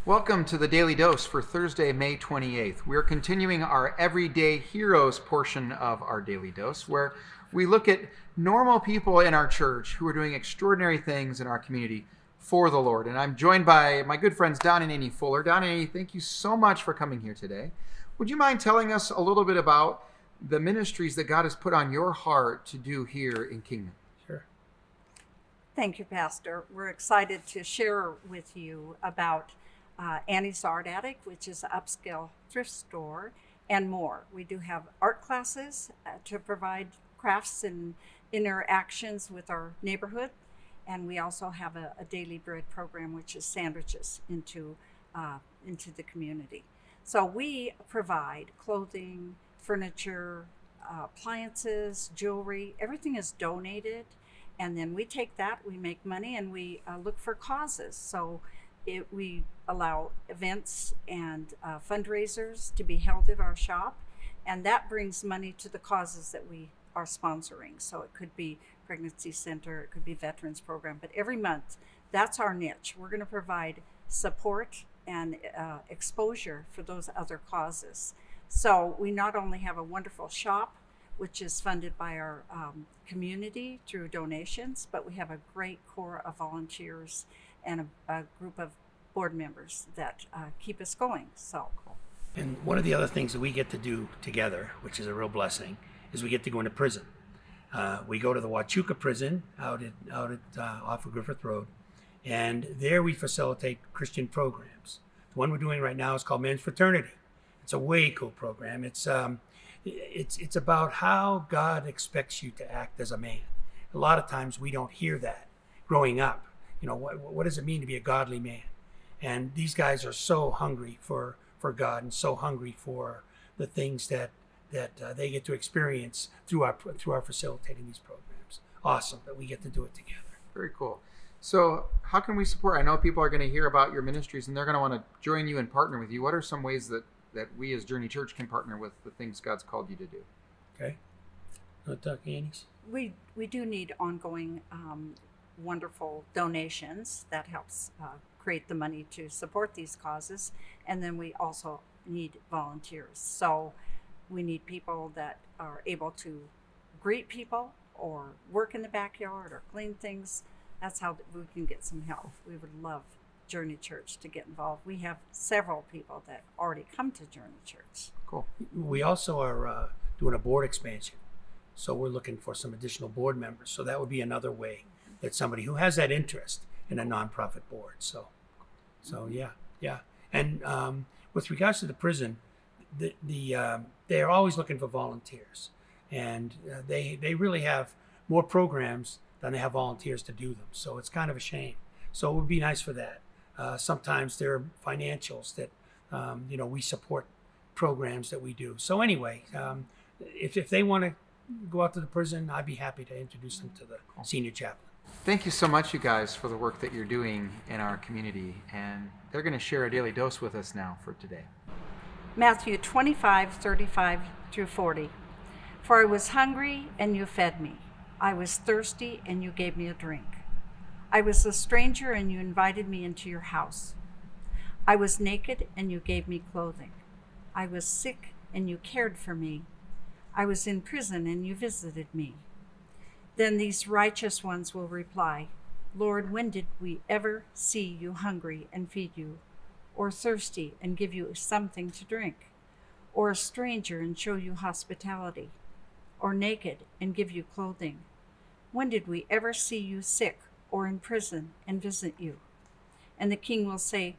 Welcome to the Daily Dose for Thursday, May 28th. We're continuing our Everyday Heroes portion of our Daily Dose, where we look at normal people in our church who are doing extraordinary things in our community for the Lord. And I'm joined by my good friends Don and Annie Fuller. Don and Annie, thank you so much for coming here today. Would you mind telling us a little bit about the ministries that God has put on your heart to do here in Kingman? Sure. Thank you, Pastor. We're excited to share with you about Annie's Art Attic, which is an upscale thrift store, and more. We do have art classes to provide crafts and interactions with our neighborhood, and we also have a daily bread program, which is sandwiches into the community. So we provide clothing, furniture, appliances, jewelry. Everything is donated, and then we take that, we make money, and we look for causes. So we allow events and fundraisers to be held at our shop, and that brings money to the causes that we are sponsoring. So it could be pregnancy center, it could be veterans program, but every month, that's our niche. We're going to provide support and exposure for those other causes. So we not only have a wonderful shop, which is funded by our community through donations, but we have a great core of volunteers and a group of board members that keep us going. So, And one of the other things that we get to do together, which is a real blessing, is we get to go into prison. We go to the Huachuca prison out off of Griffith Road, and there we facilitate Christian programs. The one we're doing right now is called Men's Fraternity. It's a way cool program. It's about how God expects you to act as a man. A lot of times we don't hear that growing up. You know, what does it mean to be a godly man? And these guys are so hungry for God and so hungry for the things that they get to experience through our facilitating these programs. Awesome that we get to do it together. Very cool. So how can we support? I know people are going to hear about your ministries and they're going to want to join you and partner with you. What are some ways that we as Journey Church can partner with the things God's called you to do? Okay. Want to talk, Annie's? we do need ongoing wonderful donations that helps create the money to support these causes, and then we also need volunteers. So we need people that are able to greet people or work in the backyard or clean things. That's how we can get some help. We would love Journey Church to get involved. We have several people that already come to Journey Church. Cool. We also are doing a board expansion. So we're looking for some additional board members. So that would be another way that somebody who has that interest in a nonprofit board. So yeah. And with regards to the prison, they are always looking for volunteers, and they really have more programs than they have volunteers to do them. So it's kind of a shame. So it would be nice for that. Sometimes there are financials that we support programs that we do. So anyway, if they want to go out to the prison, I'd be happy to introduce them to the senior chaplain. Think you so much, you guys, for the work that you're doing in our community. And they're going to share a daily dose with us now for today. Matthew 25:35 through 40. For I was hungry, and you fed me. I was thirsty, and you gave me a drink. I was a stranger, and you invited me into your house. I was naked, and you gave me clothing. I was sick, and you cared for me. I was in prison, and you visited me. Then these righteous ones will reply, Lord, when did we ever see you hungry and feed you, or thirsty and give you something to drink, or a stranger and show you hospitality, or naked and give you clothing? When did we ever see you sick or in prison and visit you? And the king will say,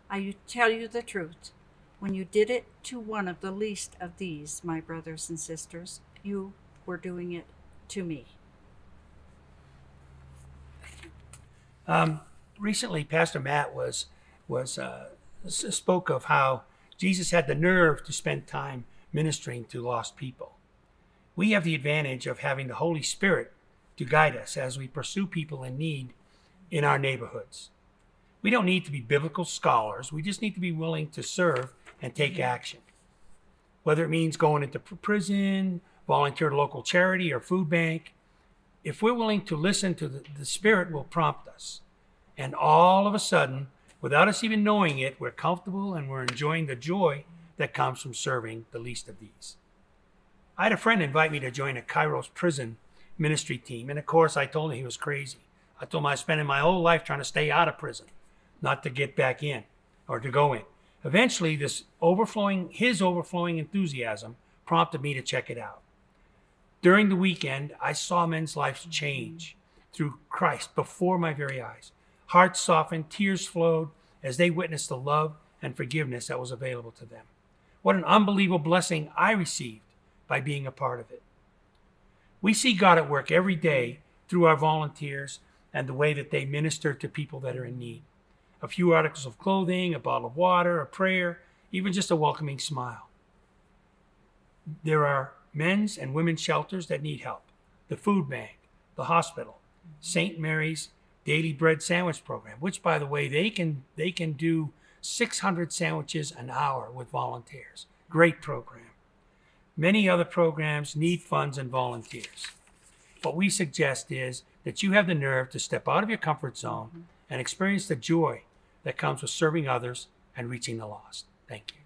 I tell you the truth, when you did it to one of the least of these, my brothers and sisters, you were doing it to me. Recently, Pastor Matt spoke of how Jesus had the nerve to spend time ministering to lost people. We have the advantage of having the Holy Spirit to guide us as we pursue people in need in our neighborhoods. We don't need to be biblical scholars. We just need to be willing to serve and take action. Whether it means going into prison, volunteer at a local charity or food bank, if we're willing to listen to the Spirit will prompt us. And all of a sudden, Without us even knowing it, we're comfortable and we're enjoying the joy that comes from serving the least of these. I had a friend invite me to join a Kairos prison ministry team, and of course I told him he was crazy. I told him I was spending my whole life trying to stay out of prison, not to get back in or to go in. Eventually, his overflowing enthusiasm prompted me to check it out. During the weekend, I saw men's lives change through Christ before my very eyes. Hearts softened, tears flowed as they witnessed the love and forgiveness that was available to them. What an unbelievable blessing I received by being a part of it. We see God at work every day through our volunteers and the way that they minister to people that are in need. A few articles of clothing, a bottle of water, a prayer, even just a welcoming smile. There are men's and women's shelters that need help. The food bank, the hospital, St. Mary's Daily Bread Sandwich Program, which, by the way, they can do 600 sandwiches an hour with volunteers. Great program. Many other programs need funds and volunteers. What we suggest is that you have the nerve to step out of your comfort zone and experience the joy that comes with serving others and reaching the lost. Thank you.